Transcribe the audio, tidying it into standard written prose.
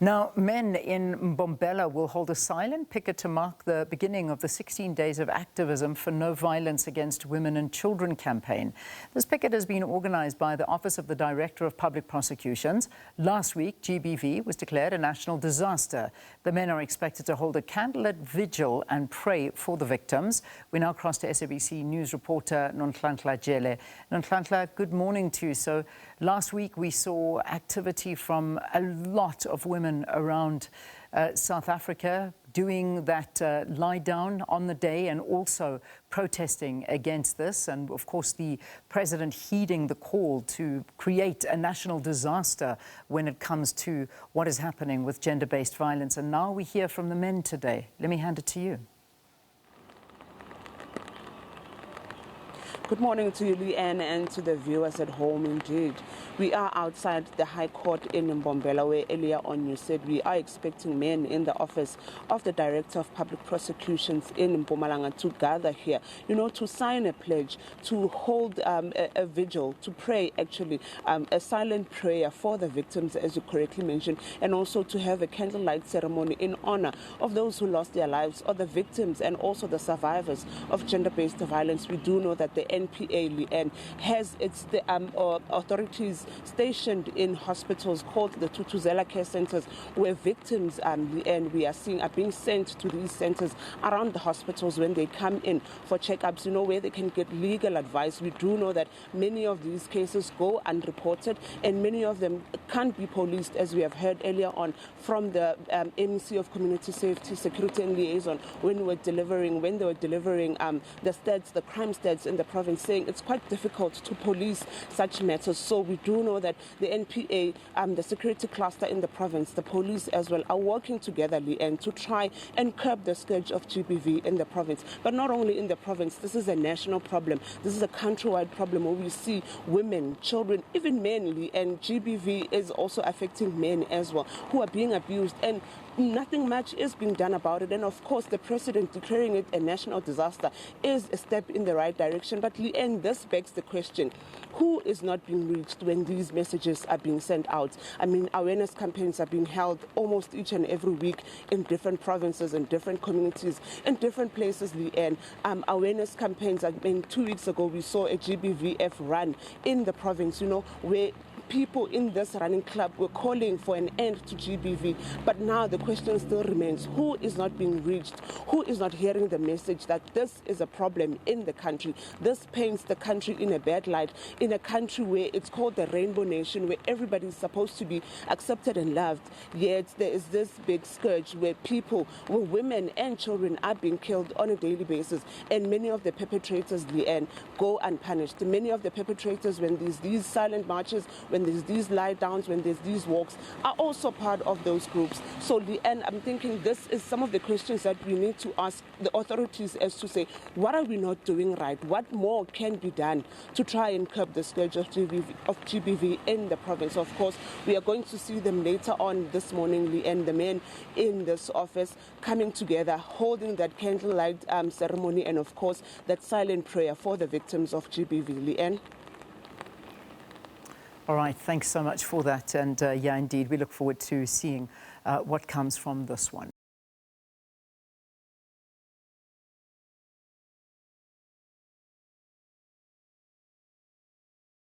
Now, men in Mpumalanga will hold a silent picket to mark the beginning of the 16 days of activism for No Violence Against Women and Children campaign. This picket has been organised by the Office of the Director of Public Prosecutions. Last week, GBV was declared a national disaster. The men are expected to hold a candlelight vigil and pray for the victims. We now cross to SABC News reporter Nonhlanhla Jele. Nonhlanhla, good morning to you. So last week we saw activity from a lot of women around South Africa doing that lie down on the day and also protesting against this. And of course, the president heeding the call to create a national disaster when it comes to what is happening with gender-based violence. And now we hear from the men today. Let me hand it to you. Good morning to you, Leanne, and to the viewers at home. Indeed, we are outside the High Court in Mpumalanga, where earlier on you said we are expecting men in the Office of the Director of Public Prosecutions in Mpumalanga to gather here, to sign a pledge, to hold a vigil, to pray, actually, a silent prayer for the victims, as you correctly mentioned, and also to have a candlelight ceremony in honor of those who lost their lives, or the victims and also the survivors of gender-based violence. We do know that the NPA has the authorities stationed in hospitals called the Tutuzela care centers, where victims and we are seeing are being sent to these centers around the hospitals when they come in for checkups, where they can get legal advice. We do know that many of these cases go unreported and many of them can't be policed, as we have heard earlier on from the MEC of Community Safety, Security and Liaison when they were delivering the stats, the crime stats in the province, saying it's quite difficult to police such matters. So we do know that the NPA, the security cluster in the province, the police as well, are working together and to try and curb the scourge of GBV in the province. But not only in the province, this is a national problem. This is a countrywide problem where we see women, children, even men, and GBV is also affecting men as well, who are being abused, and nothing much is being done about it. And of course, the president declaring it a national disaster is a step in the right direction. But Leanne, this begs the question, who is not being reached when these messages are being sent out? I mean, awareness campaigns are being held almost each and every week in different provinces and different communities in different places, Leanne. Awareness campaigns, 2 weeks ago, we saw a GBVF run in the province, where people in this running club were calling for an end to GBV. But now the question still remains, who is not being reached? Who is not hearing the message that this is a problem in the country? This paints the country in a bad light, in a country where it's called the Rainbow Nation, where everybody is supposed to be accepted and loved. Yet there is this big scourge where women and children are being killed on a daily basis. And many of the perpetrators, Leanne, go unpunished. Many of the perpetrators, when there's these silent marches, when there's these lie downs, when there's these walks, are also part of those groups. So, Leanne, I'm thinking this is some of the questions that we need to ask the authorities, as to say, what are we not doing right? What more can be done to try and curb the scourge of GBV in the province? Of course, we are going to see them later on this morning, Leanne, the men in this office coming together, holding that candlelight ceremony, and of course, that silent prayer for the victims of GBV, Leanne. All right, thanks so much for that. And yeah, indeed, we look forward to seeing what comes from this one.